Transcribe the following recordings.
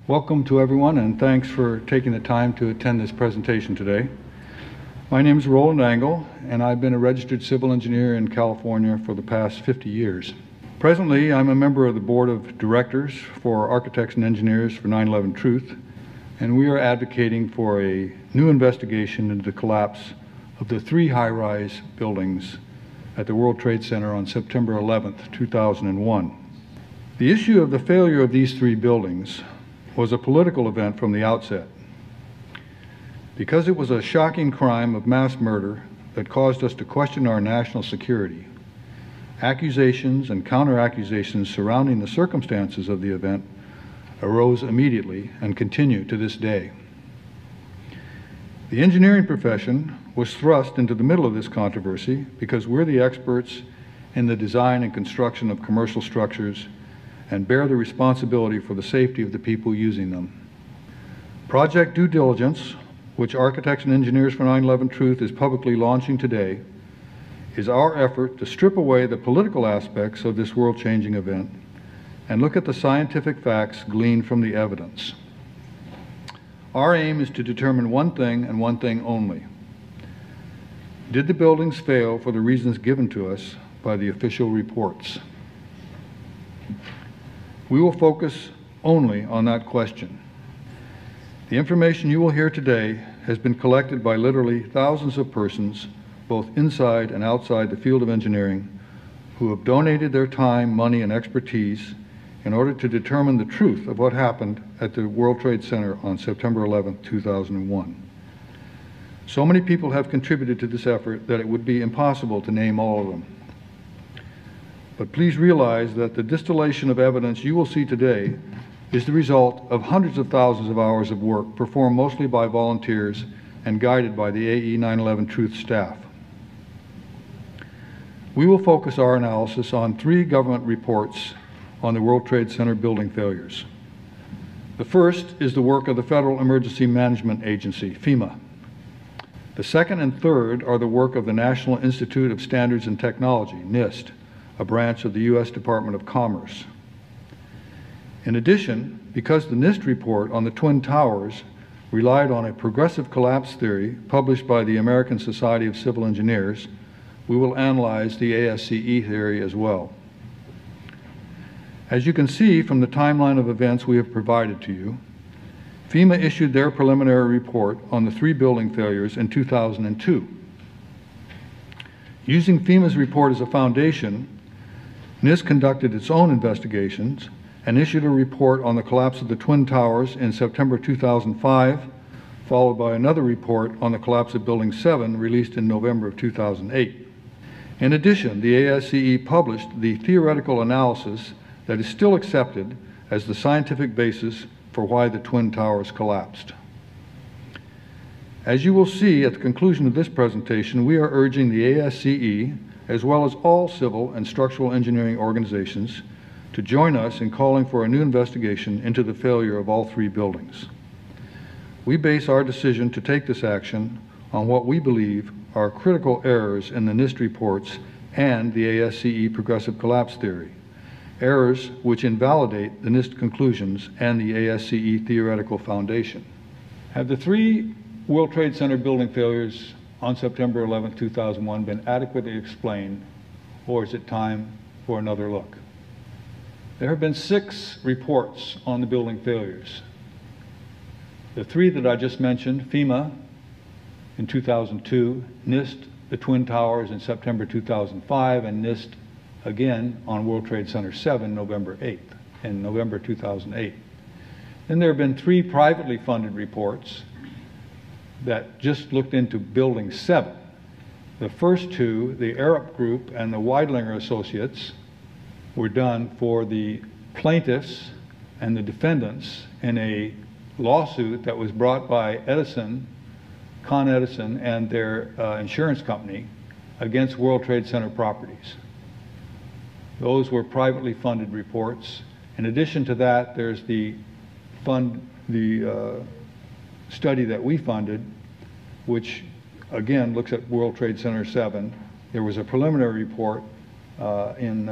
Welcome to everyone, and thanks for taking the time to attend this presentation today. My name is Roland Angle, and I've been a registered civil engineer in California for the past 50 years. Presently, I'm a member of the board of directors for Architects and Engineers for 9/11 Truth, and we are advocating for a new investigation into the collapse of the 3 high-rise buildings at the World Trade Center on September 11th, 2001. The issue of the failure of these 3 buildings was a political event from the outset. Because it was a shocking crime of mass murder that caused us to question our national security, accusations and counter-accusations surrounding the circumstances of the event arose immediately and continue to this day. The engineering profession was thrust into the middle of this controversy because we're the experts in the design and construction of commercial structures and bear the responsibility for the safety of the people using them. Project Due Diligence, which Architects and Engineers for 9/11 Truth is publicly launching today, is our effort to strip away the political aspects of this world-changing event and look at the scientific facts gleaned from the evidence. Our aim is to determine one thing and one thing only. Did the buildings fail for the reasons given to us by the official reports? We will focus only on that question. The information you will hear today has been collected by literally thousands of persons, both inside and outside the field of engineering, who have donated their time, money, and expertise in order to determine the truth of what happened at the World Trade Center on September 11, 2001. So many people have contributed to this effort that it would be impossible to name all of them. But please realize that the distillation of evidence you will see today is the result of hundreds of thousands of hours of work performed mostly by volunteers and guided by the AE 9/11 Truth staff. We will focus our analysis on 3 government reports on the World Trade Center building failures. The first is the work of the Federal Emergency Management Agency, FEMA. The second and third are the work of the National Institute of Standards and Technology, NIST, a branch of the U.S. Department of Commerce. In addition, because the NIST report on the Twin Towers relied on a progressive collapse theory published by the American Society of Civil Engineers, we will analyze the ASCE theory as well. As you can see from the timeline of events we have provided to you, FEMA issued their preliminary report on the 3 building failures in 2002. Using FEMA's report as a foundation, NIST conducted its own investigations and issued a report on the collapse of the Twin Towers in September 2005, followed by another report on the collapse of Building 7 released in November of 2008. In addition, the ASCE published the theoretical analysis that is still accepted as the scientific basis for why the Twin Towers collapsed. As you will see at the conclusion of this presentation, we are urging the ASCE, as well as all civil and structural engineering organizations, to join us in calling for a new investigation into the failure of all 3 buildings. We base our decision to take this action on what we believe are critical errors in the NIST reports and the ASCE progressive collapse theory, errors which invalidate the NIST conclusions and the ASCE theoretical foundation. Have the 3 World Trade Center building failures on September 11, 2001 been adequately explained, or is it time for another look? There have been 6 reports on the building failures. The 3 that I just mentioned, FEMA in 2002, NIST, the Twin Towers in September 2005, and NIST again on World Trade Center 7, November 8th, in November 2008. Then there have been 3 privately funded reports that just looked into Building 7. The first 2, the Arup Group and the Weidlinger Associates, were done for the plaintiffs and the defendants in a lawsuit that was brought by Edison, Con Edison, and their insurance company against World Trade Center properties. Those were privately funded reports. In addition to that, there's the study that we funded, which again looks at World Trade Center 7. There was a preliminary report in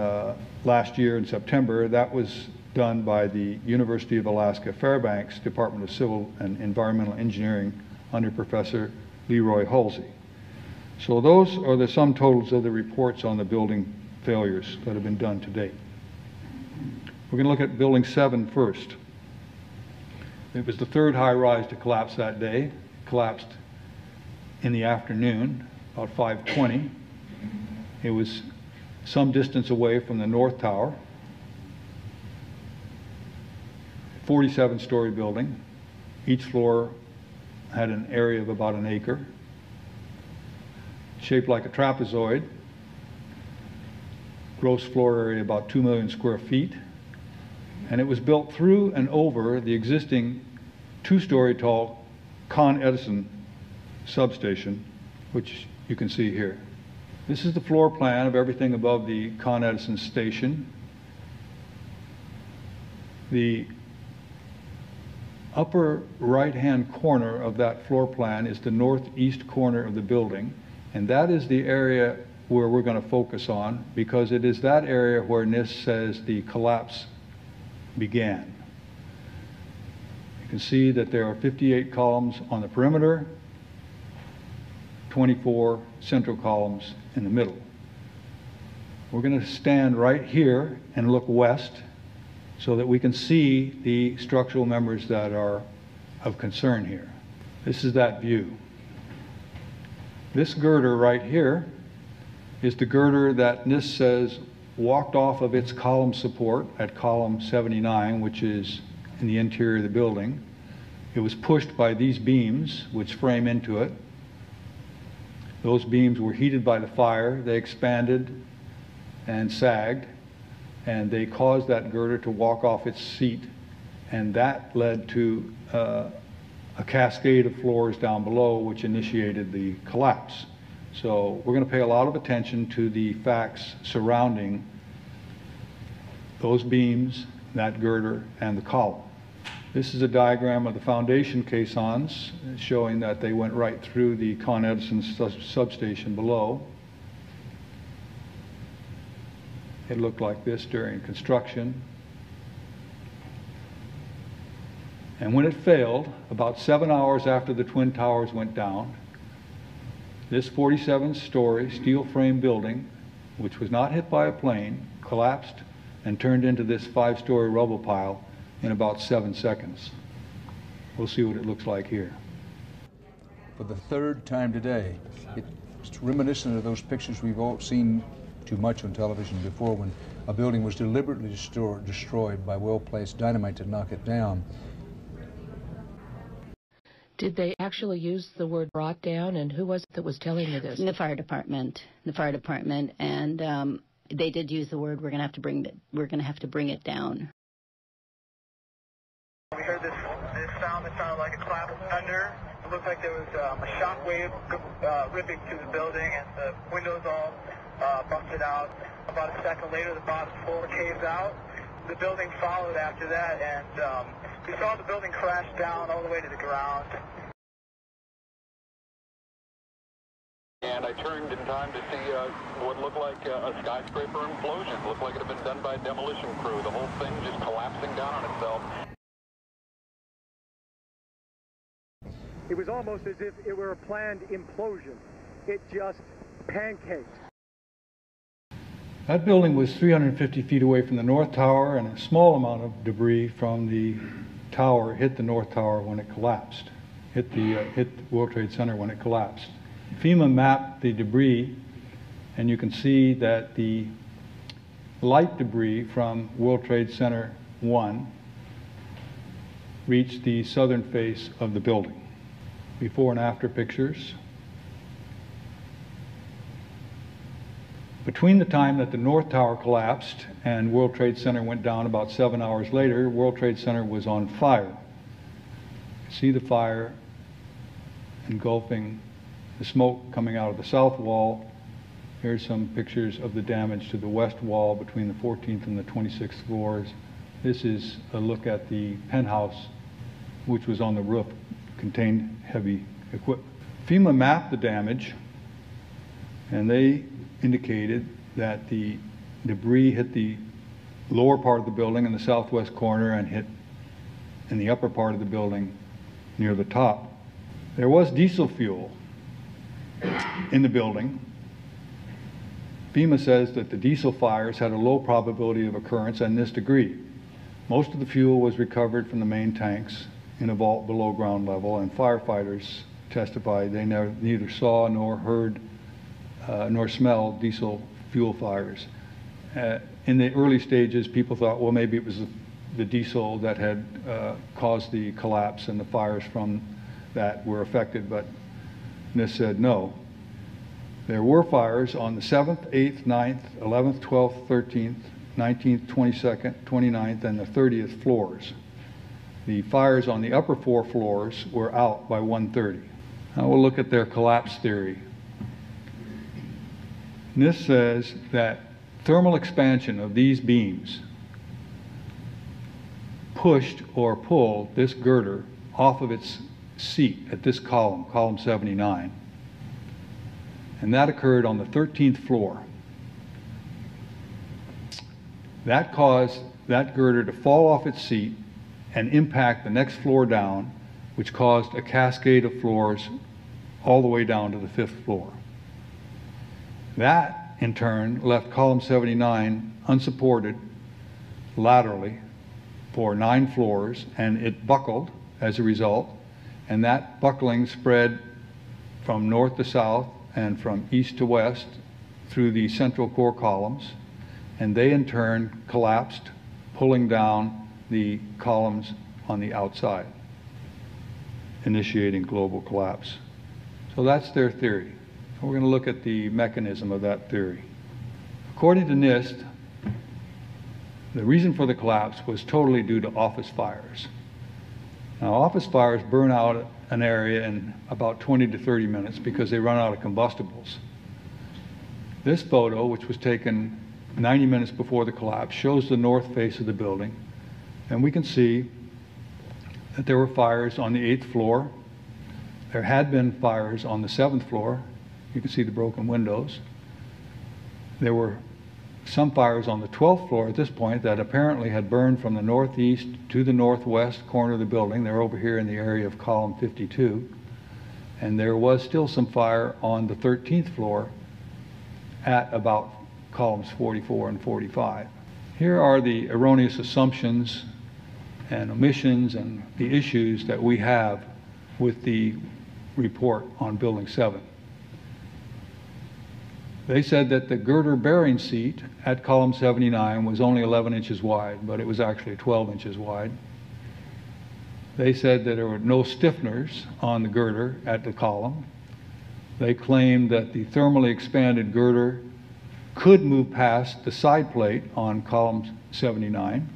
last year in September. That was done by the University of Alaska Fairbanks Department of Civil and Environmental Engineering under Professor Leroy Halsey. So those are the sum totals of the reports on the building failures that have been done to date. We're going to look at Building 7 first. It was the third high-rise to collapse that day. Collapsed in the afternoon, about 5:20. It was some distance away from the North Tower. 47-story building. Each floor had an area of about an acre. Shaped like a trapezoid. Gross floor area about 2 million square feet. And it was built through and over the existing 2-story tall Con Edison substation, which you can see here. This is the floor plan of everything above the Con Edison station. The upper right-hand corner of that floor plan is the northeast corner of the building, and that is the area where we're going to focus on, because it is that area where NIST says the collapse began. You can see that there are 58 columns on the perimeter, 24 central columns in the middle. We're going to stand right here and look west so that we can see the structural members that are of concern here. This is that view. This girder right here is the girder that NIST says walked off of its column support at column 79, which is in the interior of the building. It was pushed by these beams, which frame into it. Those beams were heated by the fire. They expanded and sagged, and they caused that girder to walk off its seat, and that led to a cascade of floors down below, which initiated the collapse. So we're going to pay a lot of attention to the facts surrounding those beams, that girder, and the column. This is a diagram of the foundation caissons showing that they went right through the Con Edison substation below. It looked like this during construction. And when it failed, about 7 hours after the Twin Towers went down, this 47-story steel frame building, which was not hit by a plane, collapsed and turned into this 5-story rubble pile in about 7 seconds. We'll see what it looks like here. For the third time today, it's reminiscent of those pictures we've all seen too much on television before, when a building was deliberately destroyed by well-placed dynamite to knock it down. Did they actually use the word brought down, and who was it that was telling you this? The fire department, and they did use the word, we're going to have to bring it down. We heard this sound that sounded like a clap of thunder. It looked like there was a shock wave ripping through the building, and the windows all busted out. About a second later, the bottom floor caved out. The building followed after that, and we saw the building crash down all the way to the ground. And I turned in time to see what looked like a skyscraper implosion. It looked like it had been done by a demolition crew. The whole thing just collapsing down on itself. It was almost as if it were a planned implosion. It just pancaked. That building was 350 feet away from the North Tower, and a small amount of debris from the tower hit the North Tower when it collapsed, hit the World Trade Center when it collapsed. FEMA mapped the debris, and you can see that the light debris from World Trade Center 1 reached the southern face of the building. Before and after pictures. Between the time that the North Tower collapsed and World Trade Center went down about 7 hours later, World Trade Center was on fire. You see the fire engulfing the smoke coming out of the south wall. Here's some pictures of the damage to the west wall between the 14th and the 26th floors. This is a look at the penthouse, which was on the roof, contained heavy equipment. FEMA mapped the damage, and they indicated that the debris hit the lower part of the building in the southwest corner and hit in the upper part of the building near the top. There was diesel fuel in the building. FEMA says that the diesel fires had a low probability of occurrence, and NIST agreed. Most of the fuel was recovered from the main tanks in a vault below ground level, and firefighters testified they neither saw nor heard nor smelled diesel fuel fires. In the early stages, people thought, well, maybe it was the diesel that had caused the collapse, and the fires from that were affected, but NIST said no. There were fires on the 7th, 8th, 9th, 11th, 12th, 13th, 19th, 22nd, 29th, and the 30th floors. The fires on the upper 4 floors were out by 1:30. Now we'll look at their collapse theory. NIST says that thermal expansion of these beams pushed or pulled this girder off of its seat at this column, column 79. And that occurred on the 13th floor. That caused that girder to fall off its seat and impact the next floor down, which caused a cascade of floors all the way down to the 5th floor. That, in turn, left column 79 unsupported laterally for 9 floors, and it buckled as a result, and that buckling spread from north to south and from east to west through the central core columns, and they in turn collapsed, pulling down the columns on the outside, initiating global collapse. So that's their theory. We're going to look at the mechanism of that theory. According to NIST, the reason for the collapse was totally due to office fires. Now, office fires burn out an area in about 20 to 30 minutes because they run out of combustibles. This photo, which was taken 90 minutes before the collapse, shows the north face of the building, and we can see that there were fires on the 8th floor. There had been fires on the 7th floor. You can see the broken windows. There were some fires on the 12th floor at this point that apparently had burned from the northeast to the northwest corner of the building. They're over here in the area of column 52. And there was still some fire on the 13th floor at about columns 44 and 45. Here are the erroneous assumptions and omissions and the issues that we have with the report on Building 7. They said that the girder bearing seat at column 79 was only 11 inches wide, but it was actually 12 inches wide. They said that there were no stiffeners on the girder at the column. They claimed that the thermally expanded girder could move past the side plate on column 79.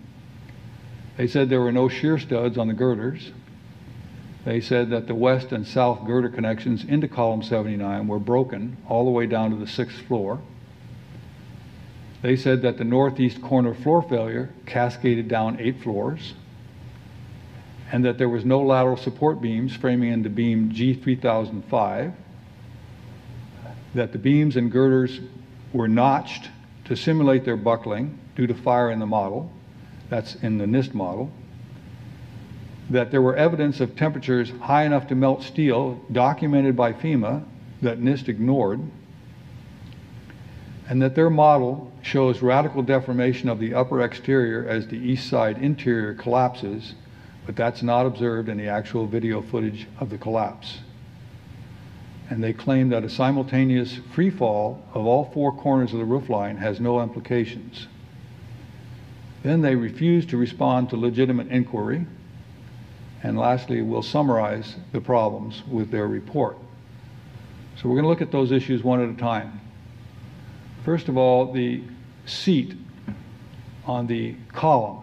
They said there were no shear studs on the girders. They said that the west and south girder connections into column 79 were broken all the way down to the 6th floor. They said that the northeast corner floor failure cascaded down 8 floors, and that there was no lateral support beams framing into beam G3005, that the beams and girders were notched to simulate their buckling due to fire in the model. That's in the NIST model. That there were evidence of temperatures high enough to melt steel documented by FEMA that NIST ignored, and that their model shows radical deformation of the upper exterior as the east side interior collapses, but that's not observed in the actual video footage of the collapse. And they claim that a simultaneous free fall of all 4 corners of the roofline has no implications. Then they refuse to respond to legitimate inquiry. And lastly, we'll summarize the problems with their report. So we're going to look at those issues one at a time. First of all, the seat on the column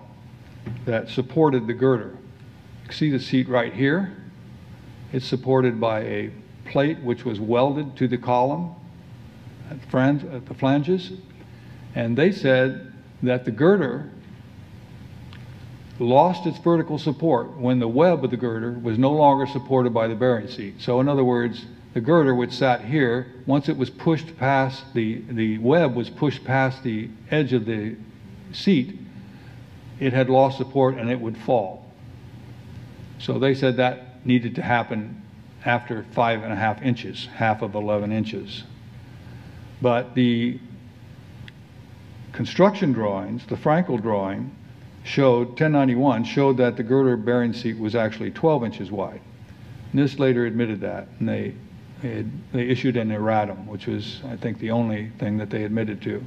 that supported the girder. You can see the seat right here. It's supported by a plate which was welded to the column at the flanges. And they said that the girder lost its vertical support when the web of the girder was no longer supported by the bearing seat. So in other words, the girder, which sat here, once it was pushed past, the web was pushed past the edge of the seat, it had lost support and it would fall. So they said that needed to happen after 5.5 inches, half of 11 inches. But the construction drawings, the Frankel drawing, showed, 1091, showed that the girder bearing seat was actually 12 inches wide. NIST later admitted that, and they issued an erratum, which was, I think, the only thing that they admitted to.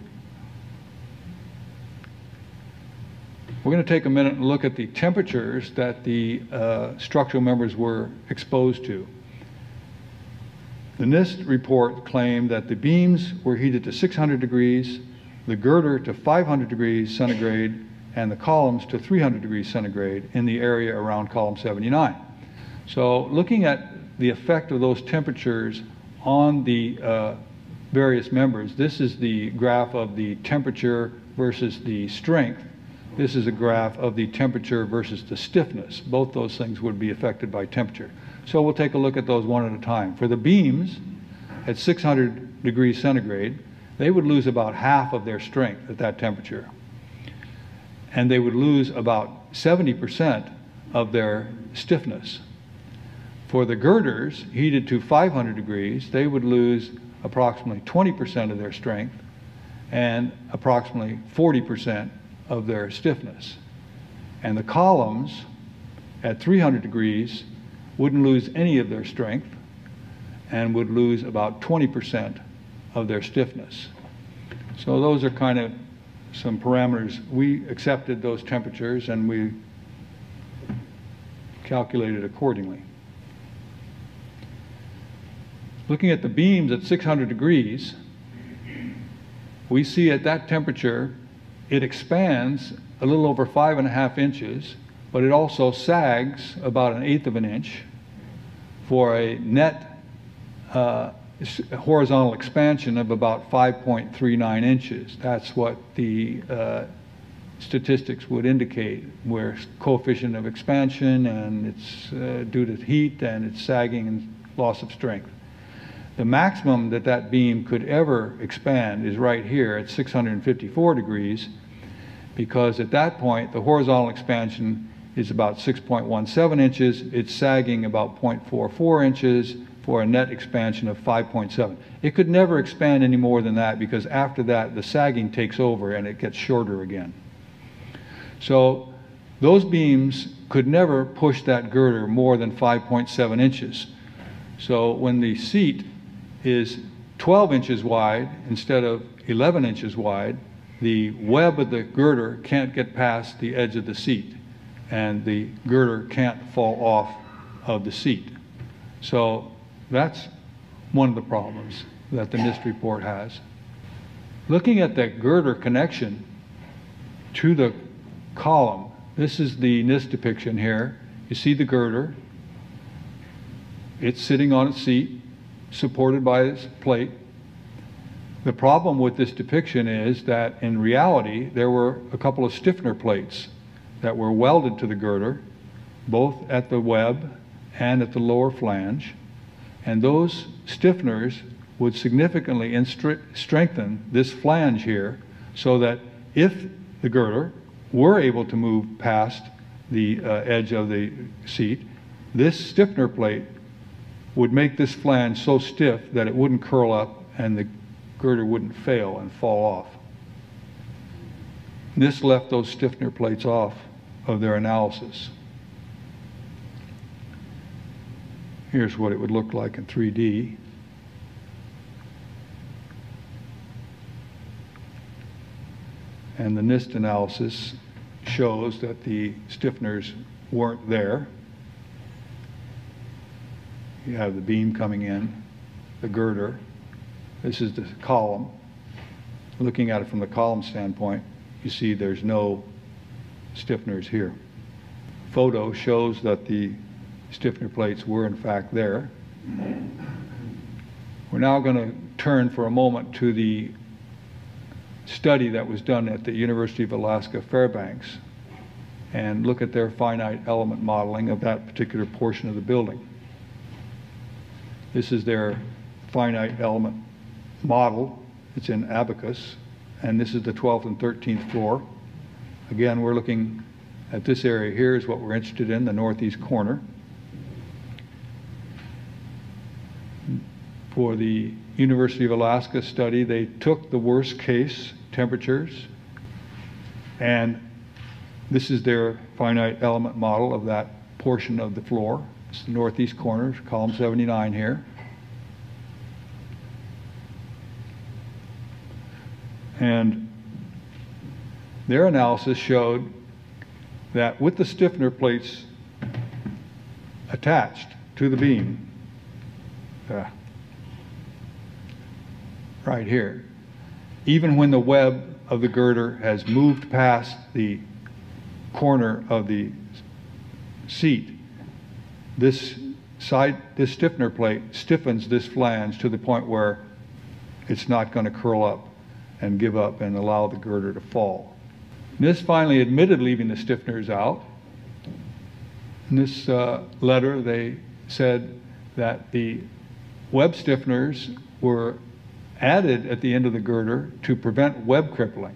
We're going to take a minute and look at the temperatures that the structural members were exposed to. The NIST report claimed that the beams were heated to 600 degrees, the girder to 500 degrees centigrade, and the columns to 300 degrees centigrade in the area around column 79. So looking at the effect of those temperatures on the various members, this is the graph of the temperature versus the strength. This is a graph of the temperature versus the stiffness. Both those things would be affected by temperature. So we'll take a look at those one at a time. For the beams at 600 degrees centigrade, they would lose about half of their strength at that temperature. And they would lose about 70% of their stiffness. For the girders heated to 500 degrees, they would lose approximately 20% of their strength and approximately 40% of their stiffness. And the columns at 300 degrees wouldn't lose any of their strength and would lose about 20% of their stiffness. So those are kind of some parameters. We accepted those temperatures and we calculated accordingly. Looking at the beams at 600 degrees, we see at that temperature it expands a little over 5.5 inches, but it also sags about 1/8 of an inch for a net horizontal expansion of about 5.39 inches. That's what the statistics would indicate, where coefficient of expansion, and it's due to heat and it's sagging and loss of strength. The maximum that that beam could ever expand is right here at 654 degrees, because at that point the horizontal expansion is about 6.17 inches, it's sagging about 0.44 inches for a net expansion of 5.7. It could never expand any more than that, because after that the sagging takes over and it gets shorter again. So those beams could never push that girder more than 5.7 inches. So when the seat is 12 inches wide instead of 11 inches wide, the web of the girder can't get past the edge of the seat, and the girder can't fall off of the seat. So that's one of the problems that the NIST report has. Looking at that girder connection to the column, this is the NIST depiction here. You see the girder. It's sitting on its seat, supported by this plate. The problem with this depiction is that in reality there were a couple of stiffener plates that were welded to the girder, both at the web and at the lower flange, and those stiffeners would significantly strengthen this flange here, so that if the girder were able to move past the edge of the seat, this stiffener plate would make this flange so stiff that it wouldn't curl up and the girder wouldn't fail and fall off. This left those stiffener plates off of their analysis. Here's what it would look like in 3D. And the NIST analysis shows that the stiffeners weren't there. You have the beam coming in, the girder. This is the column. Looking at it from the column standpoint, you see there's no stiffeners here. Photo shows that the stiffener plates were in fact there. We're now going to turn for a moment to the study that was done at the University of Alaska Fairbanks and look at their finite element modeling of that particular portion of the building. This is their finite element model. It's in Abacus, and this is the 12th and 13th floor. Again, we're looking at this area here is what we're interested in, the northeast corner. For the University of Alaska study, they took the worst case temperatures, and this is their finite element model of that portion of the floor. It's the northeast corner, column 79 here. And their analysis showed that with the stiffener plates attached to the beam, right here, even when the web of the girder has moved past the corner of the seat, this stiffener plate stiffens this flange to the point where it's not going to curl up and give up and allow the girder to fall. NIST finally admitted leaving the stiffeners out. In this letter, they said that the web stiffeners were added at the end of the girder to prevent web crippling.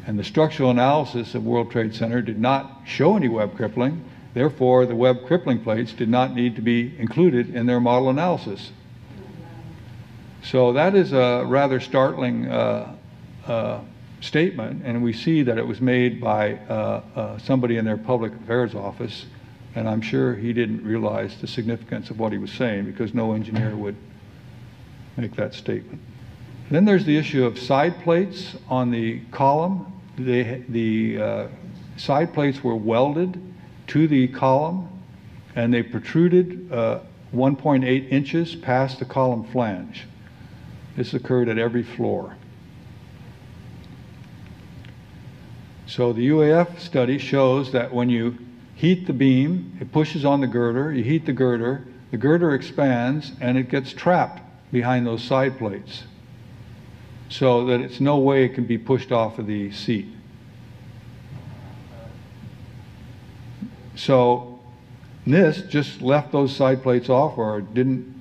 And the structural analysis of World Trade Center did not show any web crippling. Therefore, the web crippling plates did not need to be included in their model analysis. So that is a rather startling statement, and we see that it was made by somebody in their public affairs office, and I'm sure he didn't realize the significance of what he was saying, because no engineer would make that statement. Then there's the issue of side plates on the column. The side plates were welded to the column, and they protruded 1.8 inches past the column flange. This occurred at every floor. So the UAF study shows that when you heat the beam, it pushes on the girder, you heat the girder expands, and it gets trapped behind those side plates, so that it's no way it can be pushed off of the seat. So NIST just left those side plates off or didn't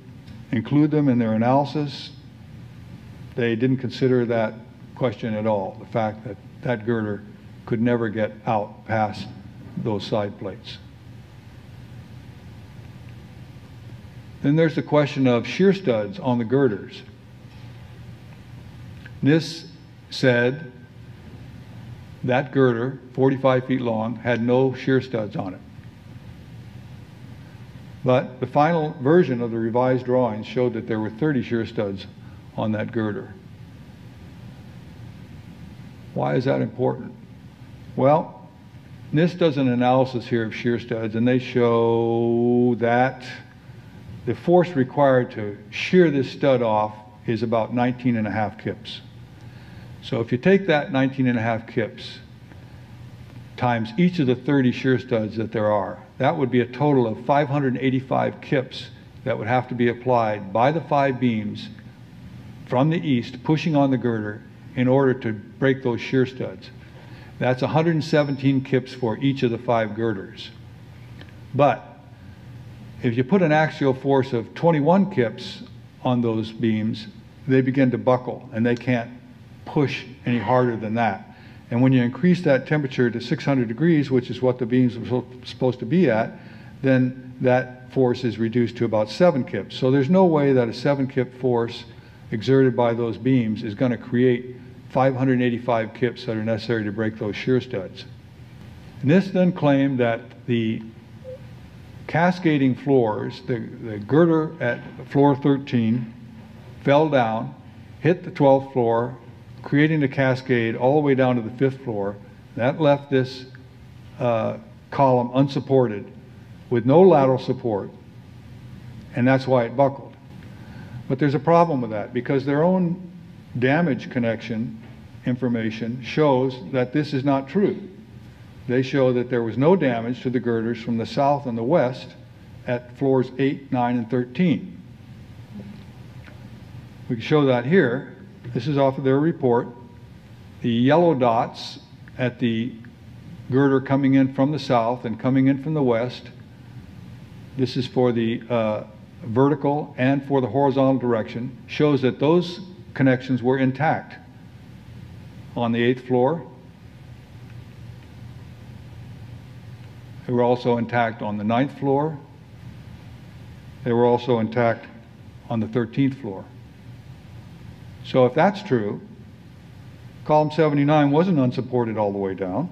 include them in their analysis. They didn't consider that question at all, the fact that that girder could never get out past those side plates. Then there's the question of shear studs on the girders. NIST said that girder, 45 feet long, had no shear studs on it. But the final version of the revised drawings showed that there were 30 shear studs on that girder. Why is that important? Well, NIST does an analysis here of shear studs, and they show that the force required to shear this stud off is about 19.5 kips. So if you take that 19.5 kips times each of the 30 shear studs that there are, that would be a total of 585 kips that would have to be applied by the 5 beams from the east, pushing on the girder in order to break those shear studs. That's 117 kips for each of the 5 girders. But if you put an axial force of 21 kips on those beams, they begin to buckle, and they can't push any harder than that. And when you increase that temperature to 600 degrees, which is what the beams are supposed to be at, then that force is reduced to about 7 kips. So there's no way that a 7-kip force exerted by those beams is going to create 585 kips that are necessary to break those shear studs. And this then claimed that the cascading floors, the girder at floor 13 fell down, hit the 12th floor, creating a cascade all the way down to the 5th floor. That left this column unsupported with no lateral support, and that's why it buckled. But there's a problem with that, because their own damage connection information shows that this is not true. They show that there was no damage to the girders from the south and the west at floors 8, 9, and 13. We can show that here. This is off of their report. The yellow dots at the girder coming in from the south and coming in from the west, this is for the vertical and for the horizontal direction, shows that those connections were intact on the 8th floor. They were also intact on the 9th floor. They were also intact on the 13th floor. So if that's true, column 79 wasn't unsupported all the way down.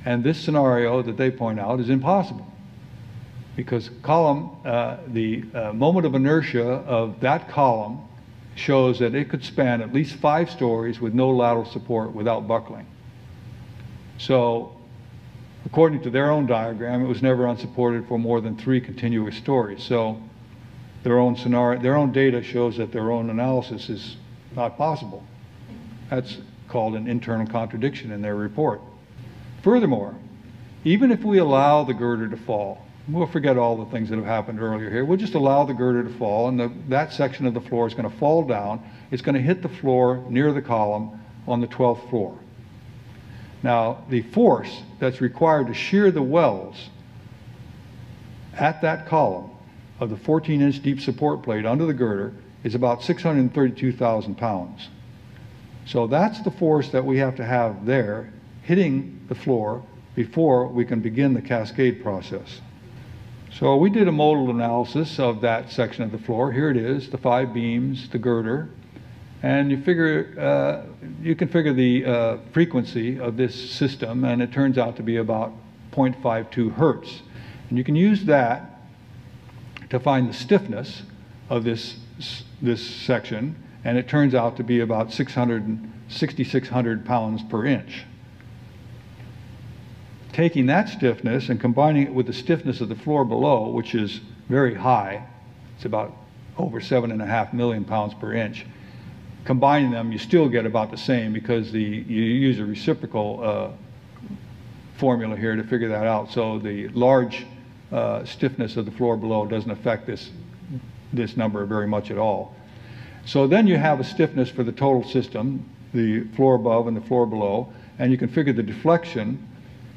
And this scenario that they point out is impossible, because the moment of inertia of that column shows that it could span at least 5 stories with no lateral support without buckling. So according to their own diagram, it was never unsupported for more than 3 continuous stories. So their own scenario, their own data shows that their own analysis is not possible. That's called an internal contradiction in their report. Furthermore, even if we allow the girder to fall, we'll forget all the things that have happened earlier here, we'll just allow the girder to fall, and that section of the floor is going to fall down. It's going to hit the floor near the column on the 12th floor. Now, the force that's required to shear the wells at that column of the 14-inch deep support plate under the girder is about 632,000 pounds. So that's the force that we have to have there hitting the floor before we can begin the cascade process. So we did a modal analysis of that section of the floor. Here it is, the 5 beams, the girder, and you can figure the frequency of this system, and it turns out to be about 0.52 hertz. And you can use that to find the stiffness of this section, and it turns out to be about 6,600 pounds per inch. Taking that stiffness and combining it with the stiffness of the floor below, which is very high, it's about over 7.5 million pounds per inch, combining them, you still get about the same, because you use a reciprocal formula here to figure that out. So the large stiffness of the floor below doesn't affect this number very much at all. So then you have a stiffness for the total system, the floor above and the floor below, and you can figure the deflection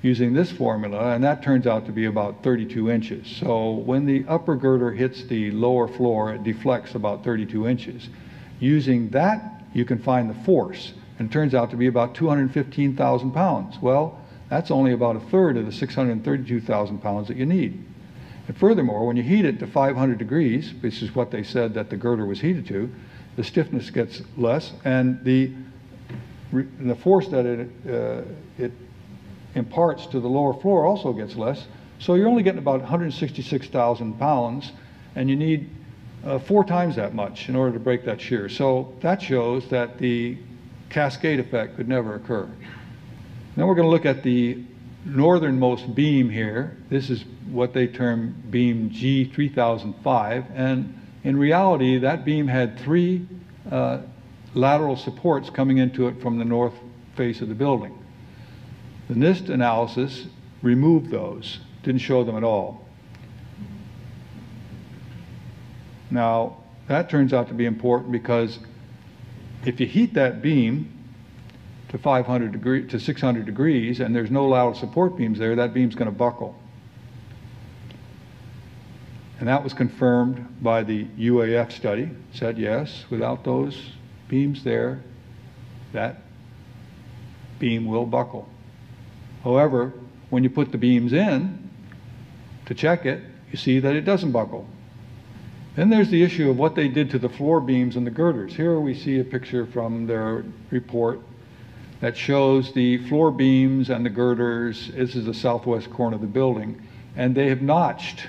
using this formula, and that turns out to be about 32 inches. So when the upper girder hits the lower floor, it deflects about 32 inches. Using that, you can find the force, and it turns out to be about 215,000 pounds. Well, that's only about 1/3 of the 632,000 pounds that you need. And furthermore, when you heat it to 500 degrees, which is what they said that the girder was heated to, the stiffness gets less, and the force that it imparts to the lower floor also gets less. So you're only getting about 166,000 pounds, and you need 4 times that much in order to break that shear. So that shows that the cascade effect could never occur. Then we're going to look at the northernmost beam here. This is what they term beam G3005, and in reality that beam had 3 lateral supports coming into it from the north face of the building. The NIST analysis removed those, didn't show them at all. Now, that turns out to be important, because if you heat that beam to 600 degrees and there's no lateral support beams there, that beam's going to buckle. And that was confirmed by the UAF study. It said yes, without those beams there, that beam will buckle. However, when you put the beams in to check it, you see that it doesn't buckle. Then there's the issue of what they did to the floor beams and the girders. Here we see a picture from their report that shows the floor beams and the girders. This is the southwest corner of the building, and they have notched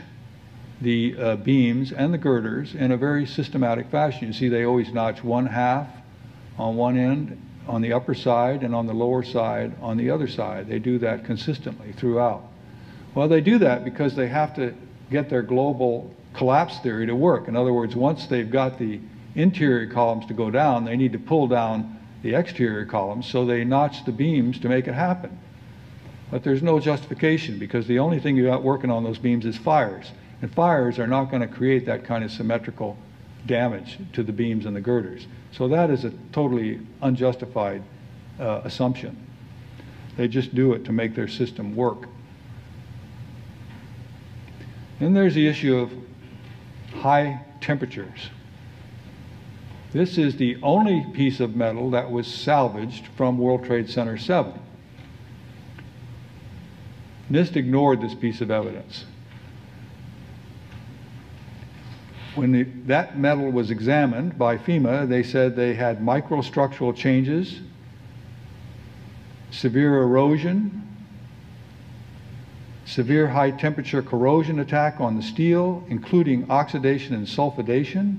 the beams and the girders in a very systematic fashion. You see they always notch 1/2 on one end on the upper side and on the lower side on the other side. They do that consistently throughout. Well, they do that because they have to get their global collapse theory to work. In other words, once they've got the interior columns to go down, they need to pull down the exterior columns, so they notch the beams to make it happen. But there's no justification, because the only thing you got working on those beams is fires. And fires are not going to create that kind of symmetrical damage to the beams and the girders. So that is a totally unjustified assumption. They just do it to make their system work. Then there's the issue of high temperatures. This is the only piece of metal that was salvaged from World Trade Center 7. NIST ignored this piece of evidence. When that metal was examined by FEMA, they said they had microstructural changes, severe erosion, severe high temperature corrosion attack on the steel, including oxidation and sulfidation,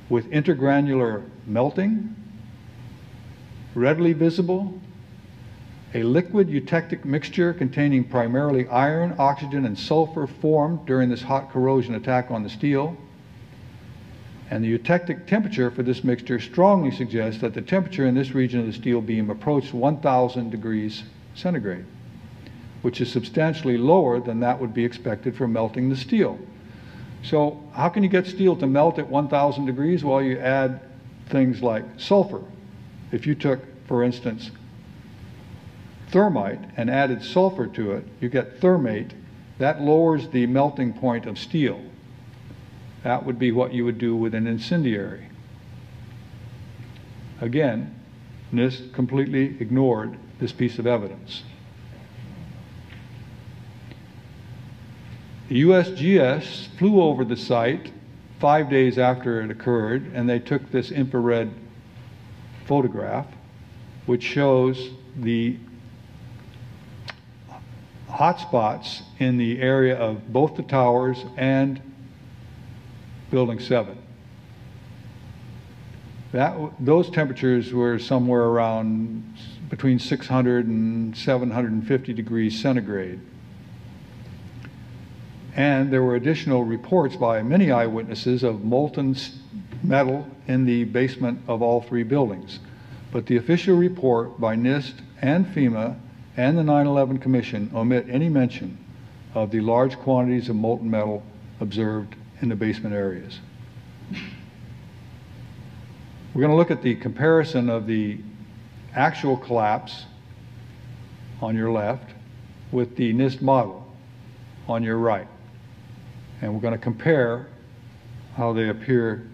with intergranular melting, readily visible, a liquid eutectic mixture containing primarily iron, oxygen, and sulfur formed during this hot corrosion attack on the steel. And the eutectic temperature for this mixture strongly suggests that the temperature in this region of the steel beam approached 1,000 degrees centigrade, which is substantially lower than that would be expected for melting the steel. So how can you get steel to melt at 1,000 degrees? Well, you add things like sulfur. If you took, for instance, thermite and added sulfur to it, you get thermate. That lowers the melting point of steel. That would be what you would do with an incendiary. Again, NIST completely ignored this piece of evidence. The USGS flew over the site 5 days after it occurred, and they took this infrared photograph, which shows the hotspots in the area of both the towers and Building 7. Those temperatures were somewhere around between 600 and 750 degrees centigrade. And there were additional reports by many eyewitnesses of molten metal in the basement of all three buildings. But the official report by NIST and FEMA and the 9/11 Commission omit any mention of the large quantities of molten metal observed in the basement areas. We're going to look at the comparison of the actual collapse on your left with the NIST model on your right. And we're going to compare how they appear,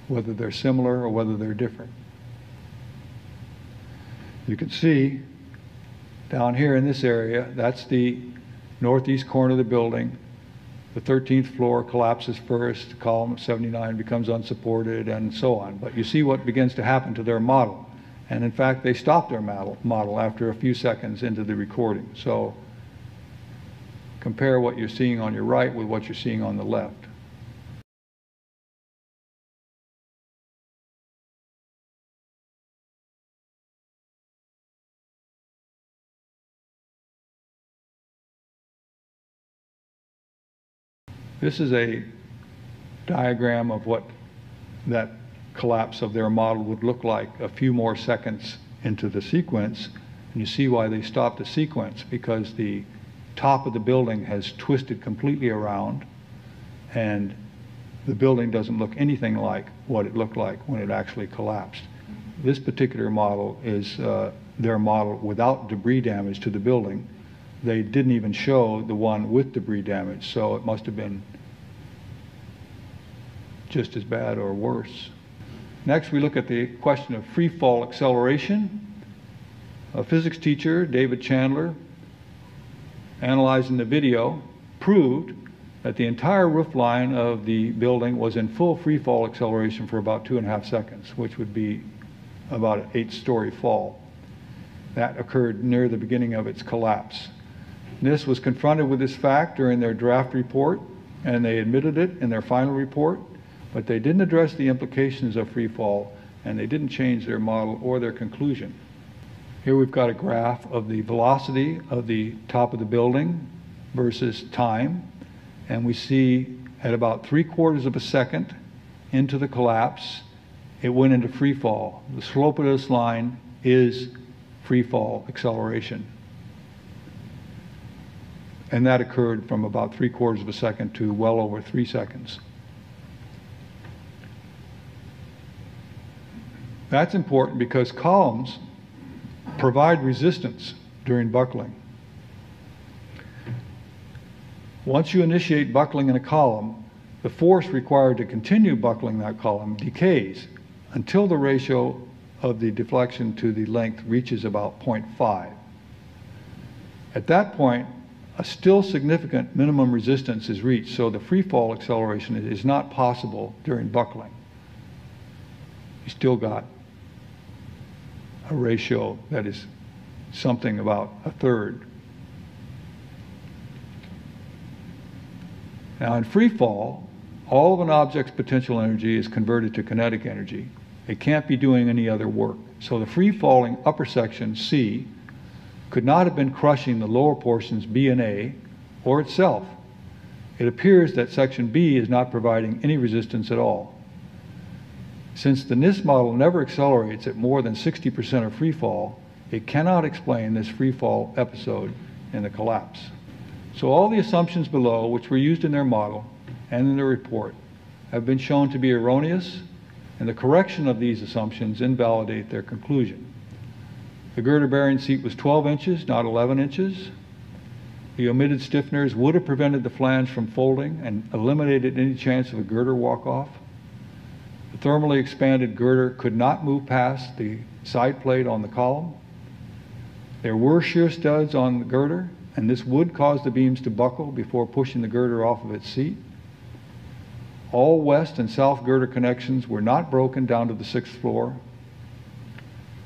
whether they're similar or whether they're different. You can see down here in this area, that's the northeast corner of the building. The 13th floor collapses first, column 79 becomes unsupported, and so on. But you see what begins to happen to their model. And in fact, they stopped their model after a few seconds into the recording. So compare what you're seeing on your right with what you're seeing on the left. This is a diagram of what that collapse of their model would look like a few more seconds into the sequence. And you see why they stopped the sequence, because the top of the building has twisted completely around, and the building doesn't look anything like what it looked like when it actually collapsed. This particular model is their model without debris damage to the building. They didn't even show the one with debris damage, so it must have been just as bad or worse. Next, we look at the question of free fall acceleration. A physics teacher, David Chandler, analyzing the video, proved that the entire roof line of the building was in full free fall acceleration for about 2.5 seconds, which would be about an 8-story fall. That occurred near the beginning of its collapse. NIST was confronted with this fact during their draft report, and they admitted it in their final report, but they didn't address the implications of free fall, and they didn't change their model or their conclusion. Here we've got a graph of the velocity of the top of the building versus time, and we see at about 3/4 of a second into the collapse, it went into free fall. The slope of this line is free fall acceleration. And that occurred from about 3/4 of a second to well over 3 seconds. That's important because columns provide resistance during buckling. Once you initiate buckling in a column, the force required to continue buckling that column decays until the ratio of the deflection to the length reaches about 0.5. At that point, a still significant minimum resistance is reached, so the free fall acceleration is not possible during buckling. You still got a ratio that is something about a third. Now in free fall, all of an object's potential energy is converted to kinetic energy. It can't be doing any other work. So the free falling upper section, C, could not have been crushing the lower portions, B and A, or itself. It appears that section B is not providing any resistance at all. Since the NIST model never accelerates at more than 60% of free fall, it cannot explain this free fall episode in the collapse. So all the assumptions below, which were used in their model and in the report, have been shown to be erroneous, and the correction of these assumptions invalidate their conclusion. The girder bearing seat was 12 inches, not 11 inches. The omitted stiffeners would have prevented the flange from folding and eliminated any chance of a girder walk-off. The thermally expanded girder could not move past the side plate on the column. There were shear studs on the girder, and this would cause the beams to buckle before pushing the girder off of its seat. All west and south girder connections were not broken down to the 6th floor.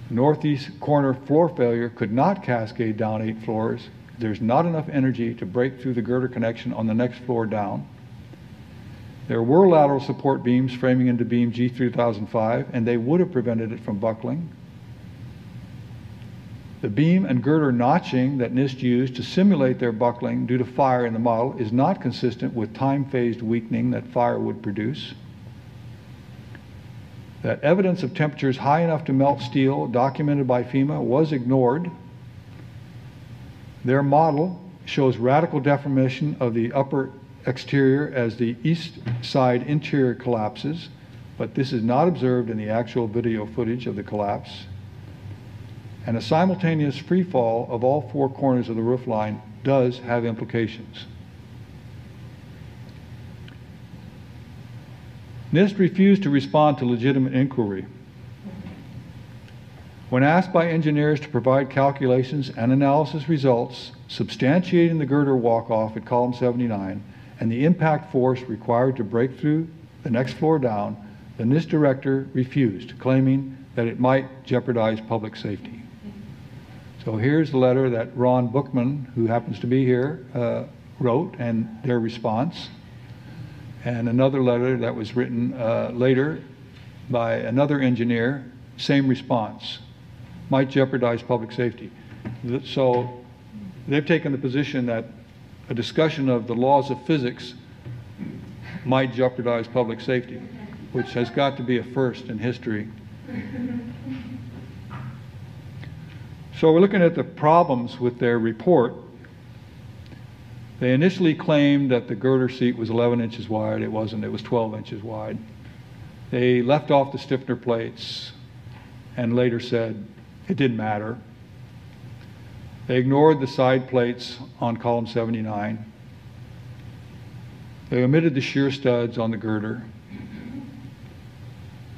Northeast corner floor failure could not cascade down 8 floors. There's not enough energy to break through the girder connection on the next floor down. There were lateral support beams framing into beam G3005, and they would have prevented it from buckling. The beam and girder notching that NIST used to simulate their buckling due to fire in the model is not consistent with time-phased weakening that fire would produce. That evidence of temperatures high enough to melt steel documented by FEMA was ignored. Their model shows radical deformation of the upper exterior as the east side interior collapses, but this is not observed in the actual video footage of the collapse. And a simultaneous free fall of all 4 corners of the roof line does have implications. NIST refused to respond to legitimate inquiry. When asked by engineers to provide calculations and analysis results substantiating the girder walk-off at column 79 and the impact force required to break through the next floor down, the NIST director refused, claiming that it might jeopardize public safety. So here's the letter that Ron Bookman, who happens to be here, wrote, and their response. And another letter that was written later by another engineer, same response, might jeopardize public safety. So they've taken the position that a discussion of the laws of physics might jeopardize public safety, which has got to be a first in history. So we're looking at the problems with their report. They initially claimed that the girder seat was 11 inches wide. It wasn't, it was 12 inches wide. They left off the stiffener plates and later said it didn't matter. They ignored the side plates on column 79. They omitted the shear studs on the girder.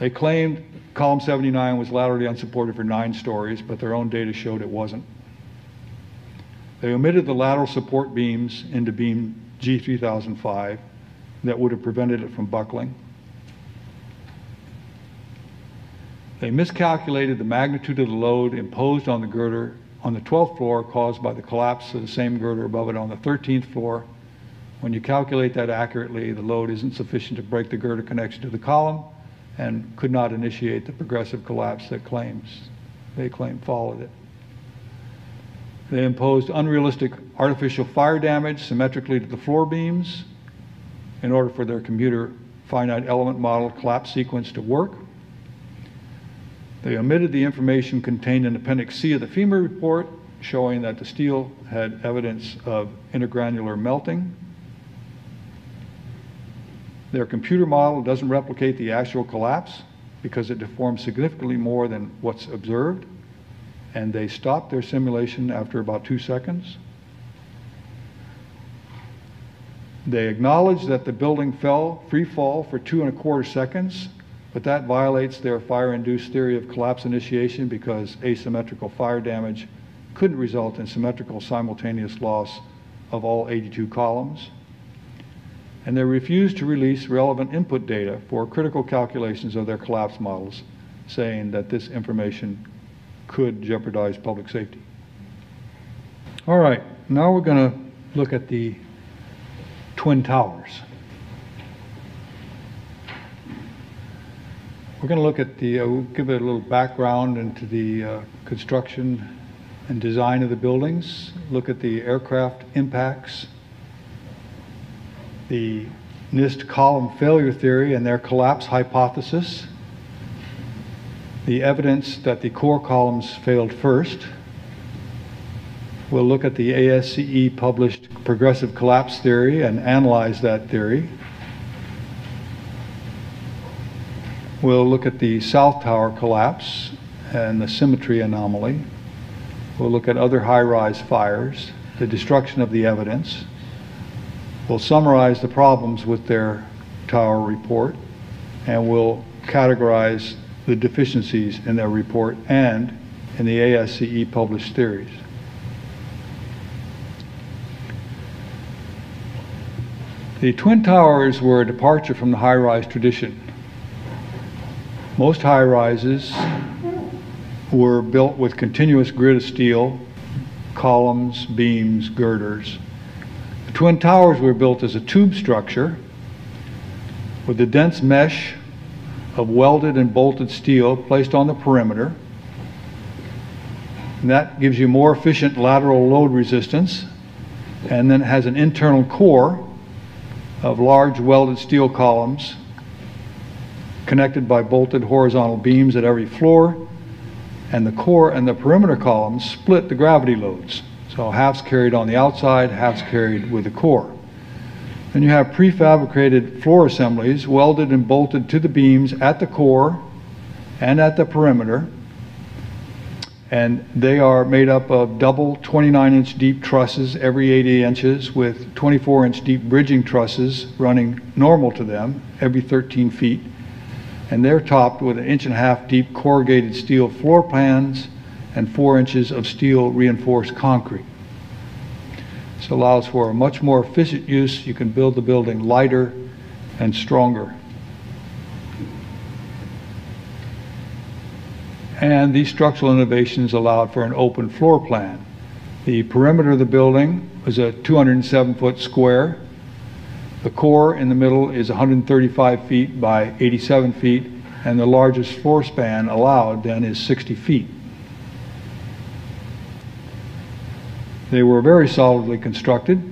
They claimed column 79 was laterally unsupported for 9 stories, but their own data showed it wasn't. They omitted the lateral support beams into beam G3005 that would have prevented it from buckling. They miscalculated the magnitude of the load imposed on the girder on the 12th floor caused by the collapse of the same girder above it on the 13th floor. When you calculate that accurately, the load isn't sufficient to break the girder connection to the column and could not initiate the progressive collapse that they claim followed it. They imposed unrealistic artificial fire damage symmetrically to the floor beams in order for their computer finite element model collapse sequence to work. They omitted the information contained in Appendix C of the FEMA report showing that the steel had evidence of intergranular melting. Their computer model doesn't replicate the actual collapse because it deforms significantly more than what's observed, and they stopped their simulation after about 2 seconds. They acknowledged that the building fell free fall for 2¼ seconds, but that violates their fire-induced theory of collapse initiation because asymmetrical fire damage couldn't result in symmetrical simultaneous loss of all 82 columns. And they refused to release relevant input data for critical calculations of their collapse models, saying that this information could jeopardize public safety. All right, now we're going to look at the Twin Towers. We're going to look at the, we'll give it a little background into the construction and design of the buildings, look at the aircraft impacts, the NIST column failure theory and their collapse hypothesis, the evidence that the core columns failed first. We'll look at the ASCE published progressive collapse theory and analyze that theory. We'll look at the South Tower collapse and the symmetry anomaly. We'll look at other high-rise fires, the destruction of the evidence. We'll summarize the problems with their tower report, and we'll categorize the deficiencies in their report and in the ASCE published theories. The Twin Towers were a departure from the high-rise tradition. Most high-rises were built with continuous grid of steel, columns, beams, girders. The Twin Towers were built as a tube structure with a dense mesh of welded and bolted steel placed on the perimeter. And that gives you more efficient lateral load resistance, and then it has an internal core of large welded steel columns connected by bolted horizontal beams at every floor, and the core and the perimeter columns split the gravity loads. So half's carried on the outside, half's carried with the core. Then you have prefabricated floor assemblies welded and bolted to the beams at the core and at the perimeter, and they are made up of double 29-inch deep trusses every 80 inches with 24-inch deep bridging trusses running normal to them every 13 feet. And they're topped with 1.5 inch deep corrugated steel floor pans and 4 inches of steel reinforced concrete. This allows for a much more efficient use. You can build the building lighter and stronger. And these structural innovations allowed for an open floor plan. The perimeter of the building was a 207-foot square. The core in the middle is 135 feet by 87 feet, and the largest floor span allowed then is 60 feet. They were very solidly constructed,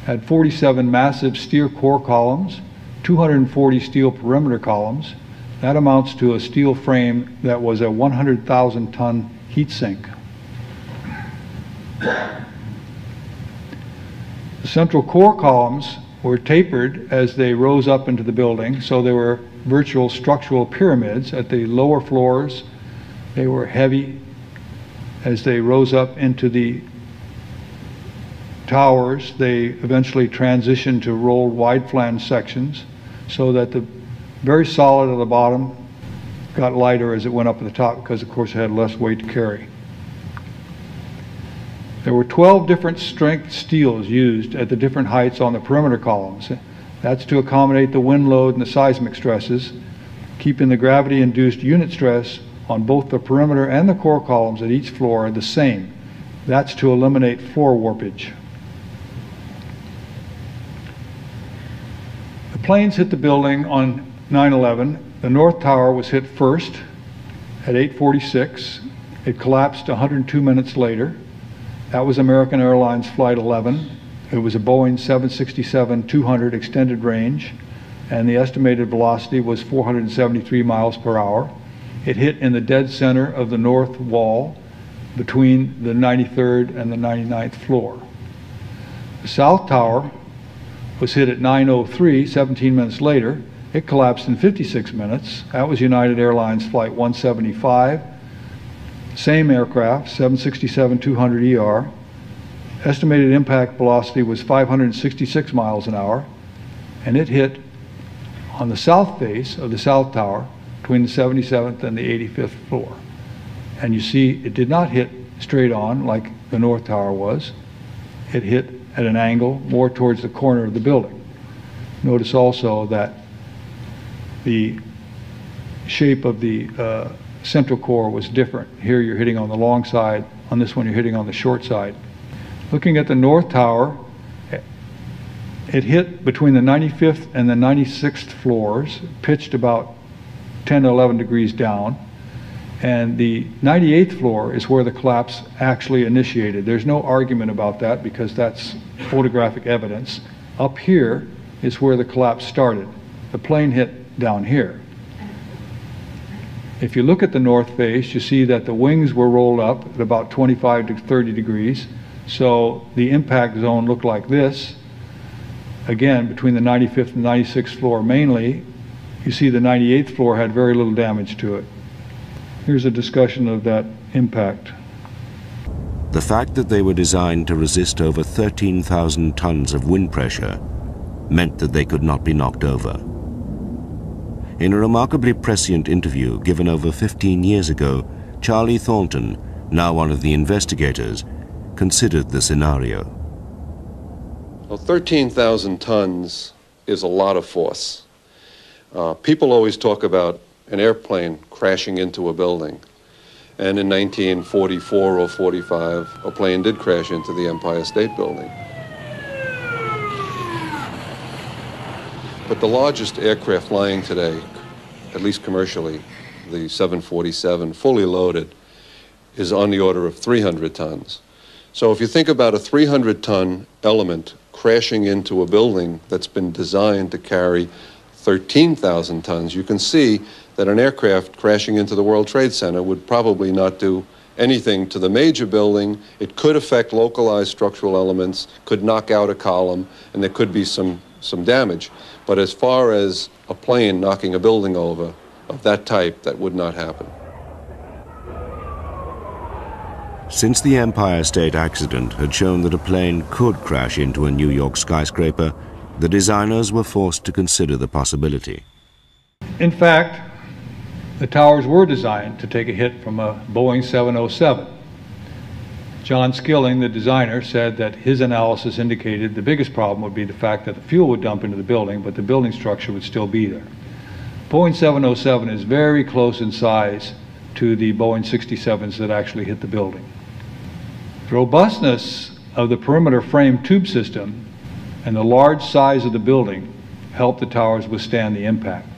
had 47 massive steel core columns, 240 steel perimeter columns. That amounts to a steel frame that was a 100,000-ton heat sink. The central core columns were tapered as they rose up into the building, so they were virtual structural pyramids at the lower floors. They were heavy as they rose up into the towers. They eventually transitioned to rolled wide flange sections so that the very solid at the bottom got lighter as it went up at the top because, of course, it had less weight to carry. There were 12 different strength steels used at the different heights on the perimeter columns. That's to accommodate the wind load and the seismic stresses, keeping the gravity-induced unit stress on both the perimeter and the core columns at each floor the same. That's to eliminate floor warpage. The planes hit the building on 9/11. The North Tower was hit first at 8:46. It collapsed 102 minutes later. That was American Airlines Flight 11. It was a Boeing 767-200 extended range, and the estimated velocity was 473 miles per hour. It hit in the dead center of the north wall between the 93rd and the 99th floor. The South Tower was hit at 9:03, 17 minutes later. It collapsed in 56 minutes. That was United Airlines Flight 175. Same aircraft, 767-200ER. Estimated impact velocity was 566 miles an hour, and it hit on the south face of the South Tower between the 77th and the 85th floor. And you see it did not hit straight on like the North Tower was. It hit at an angle more towards the corner of the building. Notice also that the shape of the central core was different. Here you're hitting on the long side. On this one you're hitting on the short side. Looking at the North Tower, it hit between the 95th and the 96th floors, pitched about 10 to 11 degrees down. And the 98th floor is where the collapse actually initiated. There's no argument about that because that's photographic evidence. Up here is where the collapse started. The plane hit down here. If you look at the north face, you see that the wings were rolled up at about 25 to 30 degrees. So the impact zone looked like this. Again, between the 95th and 96th floor mainly, you see the 98th floor had very little damage to it. Here's a discussion of that impact. The fact that they were designed to resist over 13,000 tons of wind pressure meant that they could not be knocked over. In a remarkably prescient interview given over 15 years ago, Charlie Thornton, now one of the investigators, considered the scenario. Well, 13,000 tons is a lot of force. People always talk about an airplane crashing into a building. And in 1944 or 45, a plane did crash into the Empire State Building. But the largest aircraft flying today, at least commercially, the 747, fully loaded, is on the order of 300 tons. So if you think about a 300-ton element crashing into a building that's been designed to carry 13,000 tons, you can see that an aircraft crashing into the World Trade Center would probably not do anything to the major building. It could affect localized structural elements, could knock out a column, and there could be some damage. But as far as a plane knocking a building over of that type, that would not happen. Since the Empire State accident had shown that a plane could crash into a New York skyscraper, the designers were forced to consider the possibility. In fact, the towers were designed to take a hit from a Boeing 707. John Skilling, the designer, said that his analysis indicated the biggest problem would be the fact that the fuel would dump into the building, but the building structure would still be there. Boeing 707 is very close in size to the Boeing 67s that actually hit the building. The robustness of the perimeter frame tube system and the large size of the building helped the towers withstand the impact.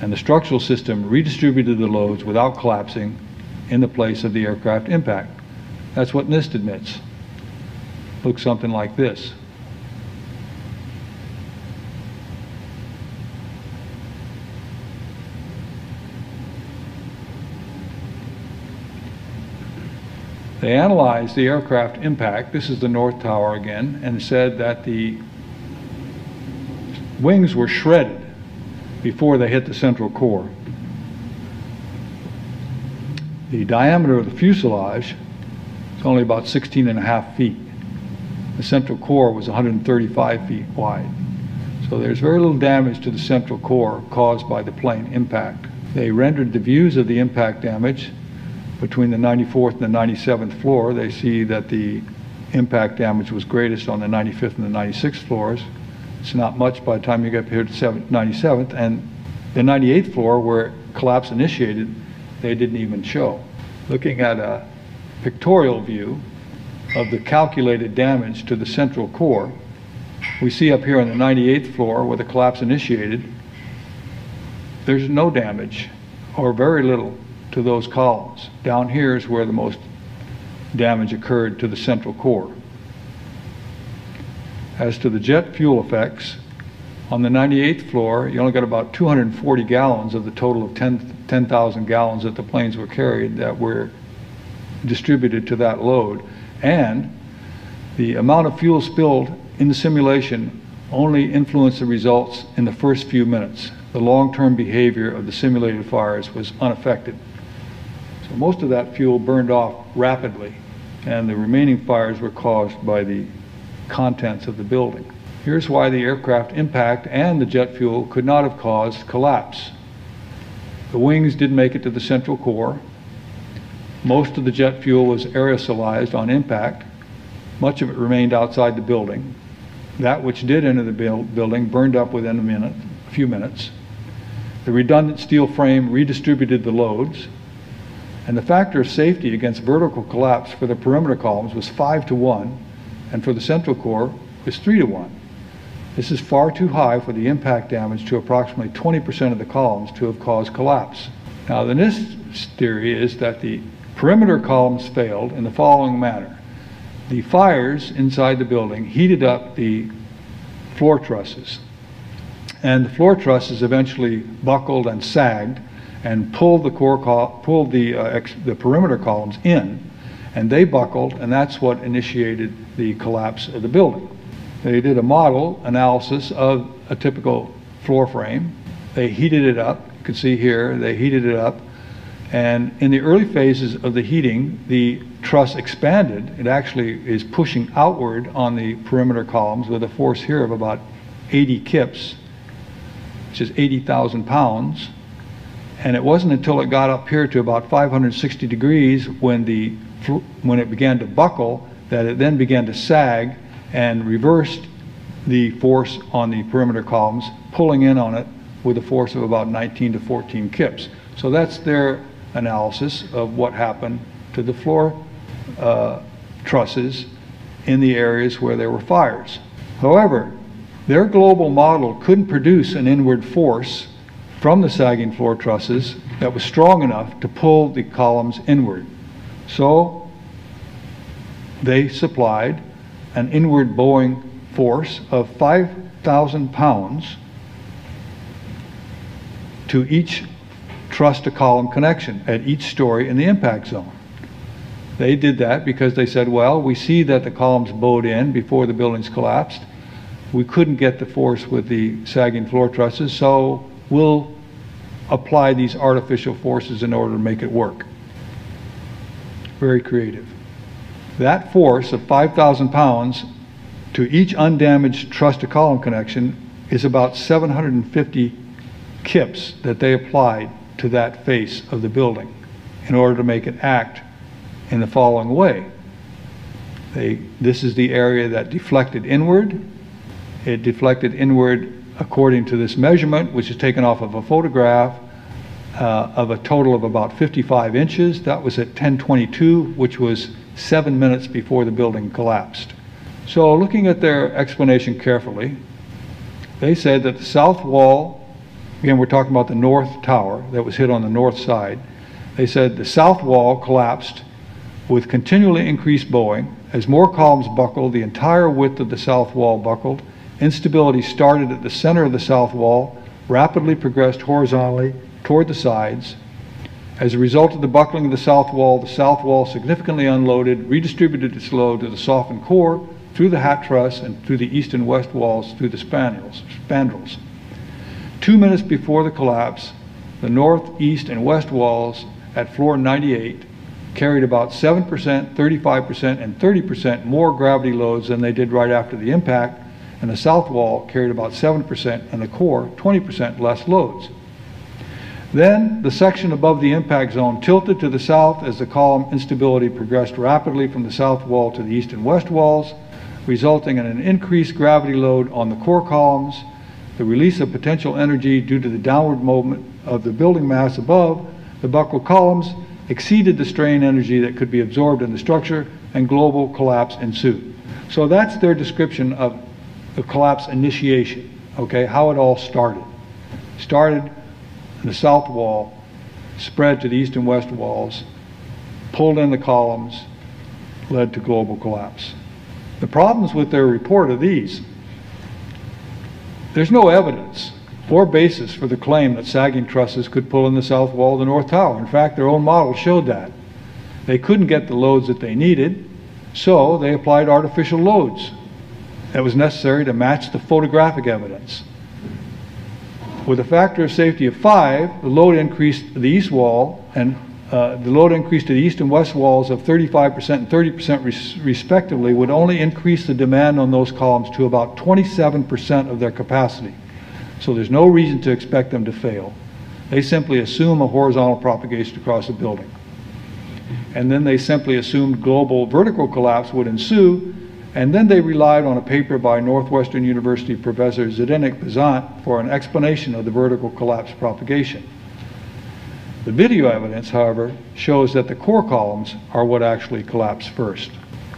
And the structural system redistributed the loads without collapsing in the place of the aircraft impact. That's what NIST admits. Looks something like this. They analyzed the aircraft impact, this is the North Tower again, and said that the wings were shredded before they hit the central core. The diameter of the fuselage is only about 16.5 feet. The central core was 135 feet wide. So there's very little damage to the central core caused by the plane impact. They rendered the views of the impact damage between the 94th and the 97th floor. They see that the impact damage was greatest on the 95th and the 96th floors. It's not much by the time you get here to 97th, and the 98th floor where collapse initiated, they didn't even show. Looking at a pictorial view of the calculated damage to the central core, we see up here on the 98th floor where the collapse initiated, there's no damage or very little to those columns. Down here is where the most damage occurred to the central core. As to the jet fuel effects, on the 98th floor, you only got about 240 gallons of the total of 10,000 gallons that the planes were carried that were distributed to that load. And the amount of fuel spilled in the simulation only influenced the results in the first few minutes. The long-term behavior of the simulated fires was unaffected. So most of that fuel burned off rapidly, and the remaining fires were caused by the contents of the building. Here's why the aircraft impact and the jet fuel could not have caused collapse. The wings did make it to the central core. Most of the jet fuel was aerosolized on impact, Much of it remained outside the building. That which did enter the building burned up within a few minutes. The redundant steel frame redistributed the loads, and the factor of safety against vertical collapse for the perimeter columns was 5-to-1, and for the central core was 3-to-1. This is far too high for the impact damage to approximately 20% of the columns to have caused collapse. Now, the NIST theory is that the perimeter columns failed in the following manner. The fires inside the building heated up the floor trusses, and the floor trusses eventually buckled and sagged and pulled the perimeter columns in, and they buckled, and that's what initiated the collapse of the building. They did a model analysis of a typical floor frame. They heated it up. You can see here, they heated it up. And in the early phases of the heating, the truss expanded. It actually is pushing outward on the perimeter columns with a force here of about 80 kips, which is 80,000 pounds. And it wasn't until it got up here to about 560 degrees when it began to buckle that it then began to sag and reversed the force on the perimeter columns, pulling in on it with a force of about 19 to 14 kips. So that's their analysis of what happened to the floor trusses in the areas where there were fires. However, their global model couldn't produce an inward force from the sagging floor trusses that was strong enough to pull the columns inward. So they supplied an inward bowing force of 5,000 pounds to each truss to column connection at each story in the impact zone. They did that because they said, well, we see that the columns bowed in before the buildings collapsed. We couldn't get the force with the sagging floor trusses, so we'll apply these artificial forces in order to make it work. Very creative. That force of 5,000 pounds to each undamaged truss to column connection is about 750 kips that they applied to that face of the building in order to make it act in the following way. This is the area that deflected inward. It deflected inward according to this measurement, which is taken off of a photograph of a total of about 55 inches. That was at 10:22, which was 7 minutes before the building collapsed. So looking at their explanation carefully, they said that the south wall, again we're talking about the north tower that was hit on the north side, they said the south wall collapsed with continually increased bowing. As more columns buckled, the entire width of the south wall buckled. Instability started at the center of the south wall, rapidly progressed horizontally toward the sides. As a result of the buckling of the south wall significantly unloaded, redistributed its load to the softened core, through the hat truss, and through the east and west walls through the spandrels. 2 minutes before the collapse, the north, east, and west walls at floor 98 carried about 7%, 35%, and 30% more gravity loads than they did right after the impact, and the south wall carried about 7%, and the core 20% less loads. Then the section above the impact zone tilted to the south as the column instability progressed rapidly from the south wall to the east and west walls, resulting in an increased gravity load on the core columns, the release of potential energy due to the downward movement of the building mass above the buckled columns exceeded the strain energy that could be absorbed in the structure, and global collapse ensued. So that's their description of the collapse initiation, okay, how it all started. Started in the south wall, spread to the east and west walls, pulled in the columns, led to global collapse. The problems with their report are these. There's no evidence or basis for the claim that sagging trusses could pull in the south wall of the north tower. In fact, their own model showed that. They couldn't get the loads that they needed, so they applied artificial loads that was necessary to match the photographic evidence. With a factor of safety of 5, the load increased to the east wall, and the load increased to the east and west walls of 35% and 30% respectively would only increase the demand on those columns to about 27% of their capacity. So there's no reason to expect them to fail. They simply assume a horizontal propagation across the building. And then they simply assumed global vertical collapse would ensue, And then they relied on a paper by Northwestern University professor Zdeněk Bezant for an explanation of the vertical collapse propagation. The video evidence, however, shows that the core columns are what actually collapse first.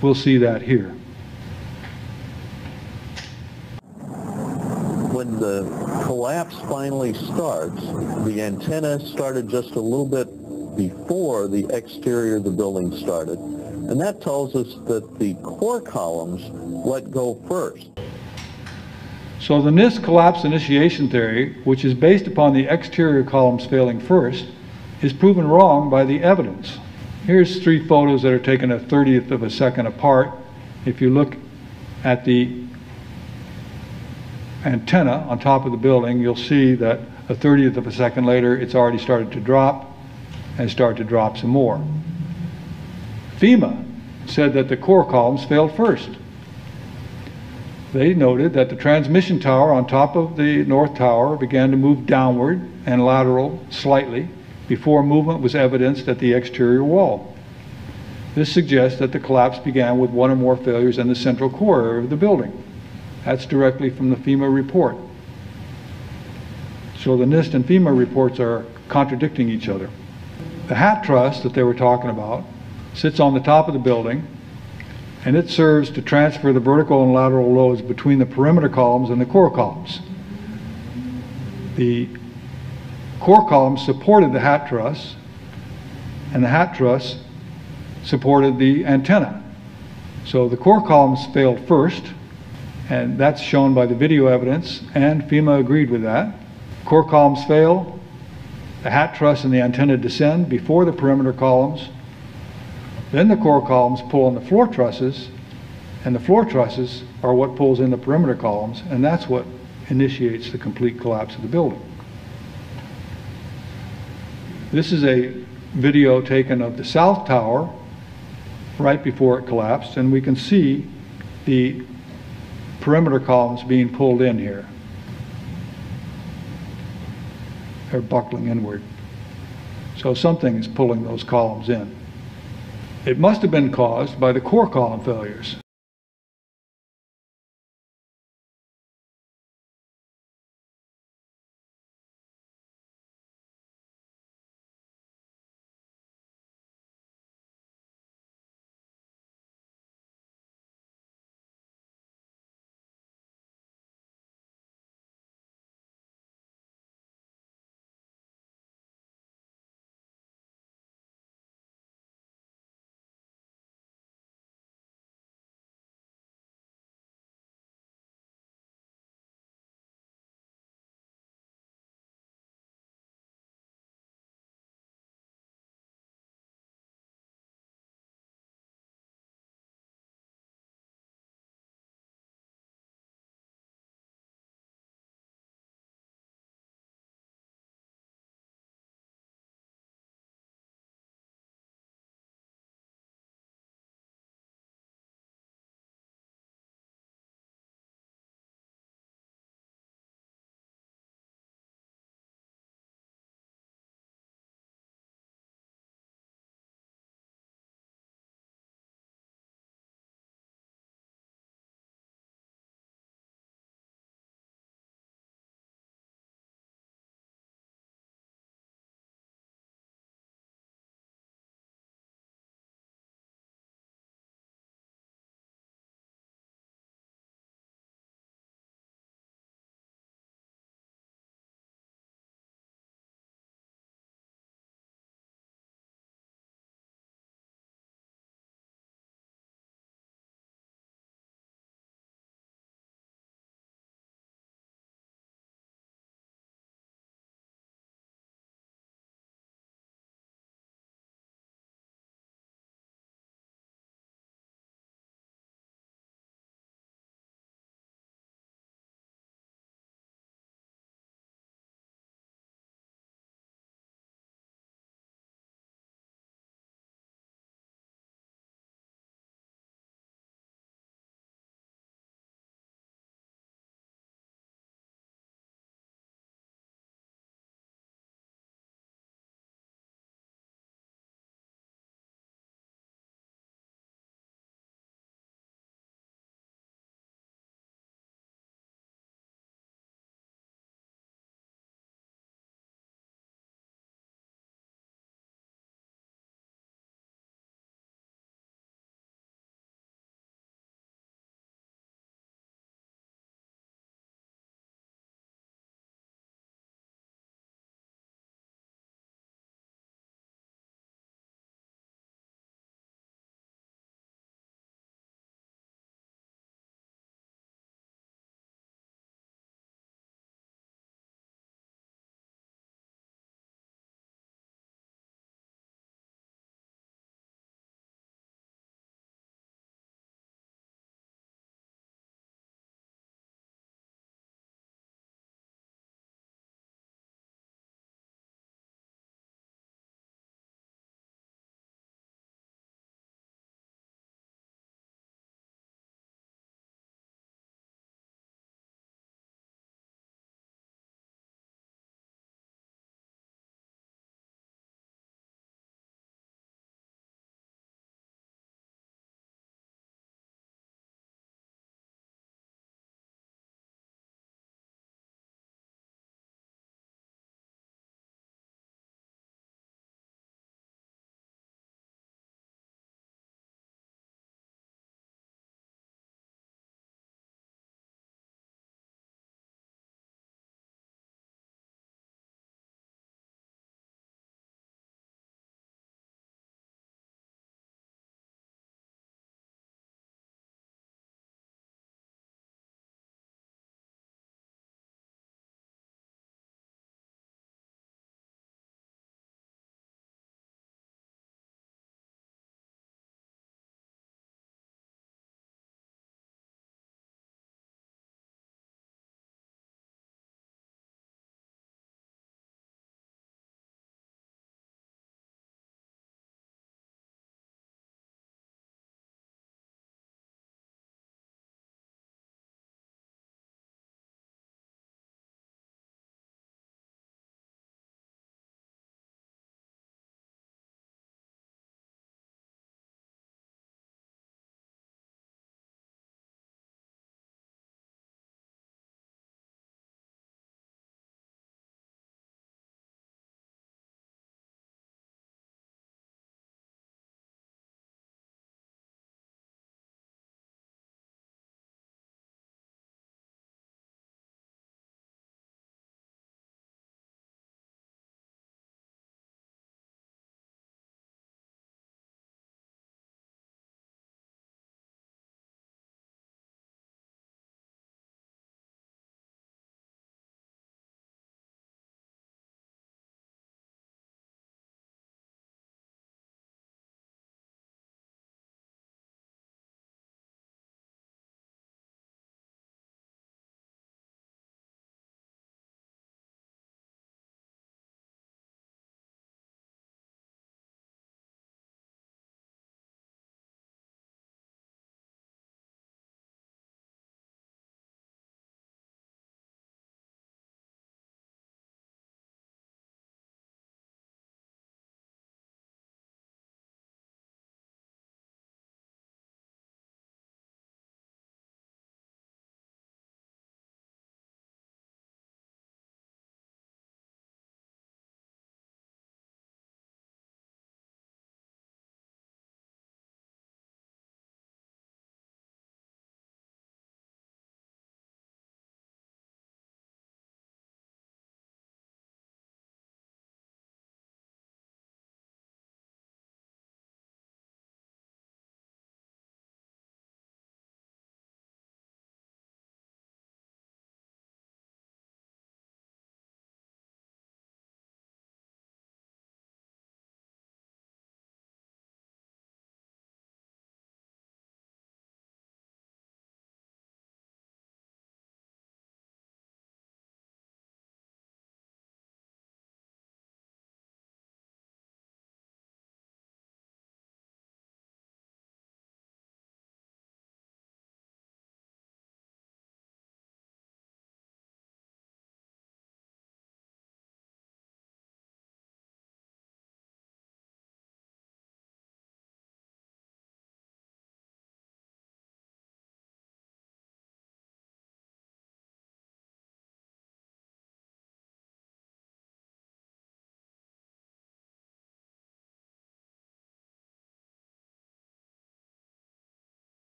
We'll see that here. When the collapse finally starts, the antenna started just a little bit before the exterior of the building started. And that tells us that the core columns let go first. So the NIST collapse initiation theory, which is based upon the exterior columns failing first, is proven wrong by the evidence. Here's 3 photos that are taken a 30th of a second apart. If you look at the antenna on top of the building, you'll see that a 30th of a second later, it's already started to drop and start to drop some more. FEMA said that the core columns failed first. They noted that the transmission tower on top of the north tower began to move downward and lateral slightly before movement was evidenced at the exterior wall. This suggests that the collapse began with one or more failures in the central core area of the building. That's directly from the FEMA report. So the NIST and FEMA reports are contradicting each other. The hat truss that they were talking about sits on the top of the building, and it serves to transfer the vertical and lateral loads between the perimeter columns and the core columns. The core columns supported the hat truss, and the hat truss supported the antenna. So the core columns failed first, and that's shown by the video evidence, and FEMA agreed with that. Core columns fail, the hat truss and the antenna descend before the perimeter columns. Then the core columns pull on the floor trusses, and the floor trusses are what pulls in the perimeter columns, and that's what initiates the complete collapse of the building. This is a video taken of the south tower right before it collapsed, and we can see the perimeter columns being pulled in here. They're buckling inward. So something is pulling those columns in. It must have been caused by the core column failures.